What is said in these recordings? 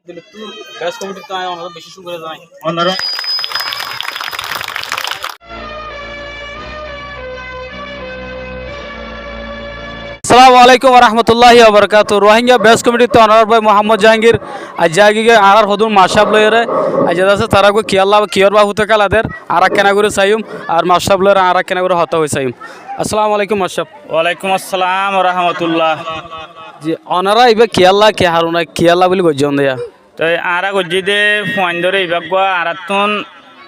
দিলে তো ব্যাস কমিটি তো আমরা বেশি শুকরিয়া জানাই। অন্যরা আসসালামু আলাইকুম ওয়া রাহমাতুল্লাহি ওয়া বারাকাতুহু। রোহিঙ্গা বেস কমিটি তো অনার ভাই মোহাম্মদ জাহাঙ্গীর আজ জায়গা আরার হদুন মাশাব লয়রে আজ আছে তারা কো কি আল্লাহ কিয়র বা হুতে কালাদের আরা কেনা করে চাইম আর মাশাব লয়রে আরা কেনা করে হতা হই চাইম। আসসালামু আলাইকুম মাশাব। ওয়ালাইকুম আসসালাম রহমতুল্লাহ। জি অনারা ইবে কি আল্লাহ কি হারুনা কি আল্লাহ বলি গজন দেয়া তো আরা গজ্জি দে ফোন ধরে ইবাগ গোয়া আরাতুন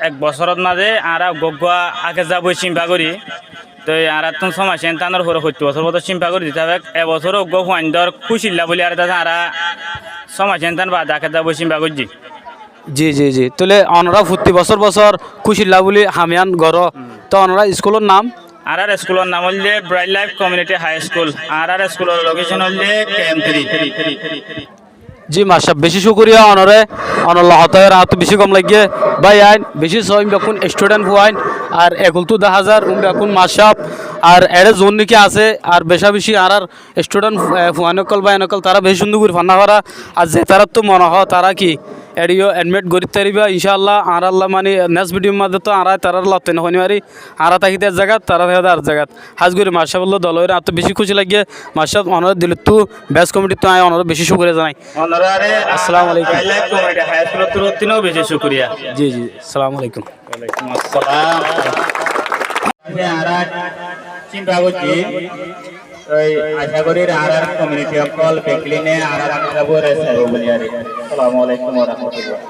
এক বছরত মাঝে আরা গগুয়া আগে যাব চিন্তা করি। তো আরাতুন সময় সেন তানোর হরে 70 বছর মতো চিন্তা করে দিতে হবে। এবছর গো ফোন ধর খুশিল্লা বলি আর দাদা আরা সময় সেন তান বাদ আগে যাব চিন্তা করছি। জি জি জি তাহলে অনারা প্রতি বছর বছর খুশিল্লা বলি হামিয়ান গর তো অনারা স্কুলের নাম আর স্কুলের নাম হলে bright life community high school. আর স্কুলের লোকেশন হলে KM3। জি মাশাব বেশি শুকরিয়া অনরে অনল্লাহ হতায়ের আত বেশি কম লাগিয়ে ভাই আইন বেশি সইম যখন স্টুডেন্ট হুয়াইন আর এগুল তো 10,000 এখন মাশাব আর এর জোন নাকি আছে আর বেশা বেশি আর স্টুডেন্ট ফুয়ানকল বা এনকল তারা বেশি সুন্দর করে ফান্না করা আর যে তারা তো মনে হয় তারা কি এডিও এডমিট করি তারিবা ইনশাআল্লাহ আর আল্লাহ মানে নেক্সট ভিডিওর মধ্যে তো আর তারার লতে নহনি মারি আর থাকিতে জায়গা তারা থাকে আর জায়গা হাজগুরি মাশাআল্লাহ দলের আত বেশি খুশি লাগিয়ে মাশাব অনর দিল তো বেস কমিটি তো অনর বেশি শুকরিয়া জানাই। আসসালামু আলাইকুম। ব্রাইট লাইফ কমিউনিটি হাই স্কুলের তুরতিনও বেশি শুকরিয়া। জি জি আসসালামু আলাইকুম। ওয়ালাইকুম আসসালাম। চিন্তা করছি ওই আশা করি আর কমিউনিটি অকল পেকলিনে আর আমরা বলে সাহেব বলি আর আসসালামু আলাইকুম ওয়া রাহমাতুল্লাহ।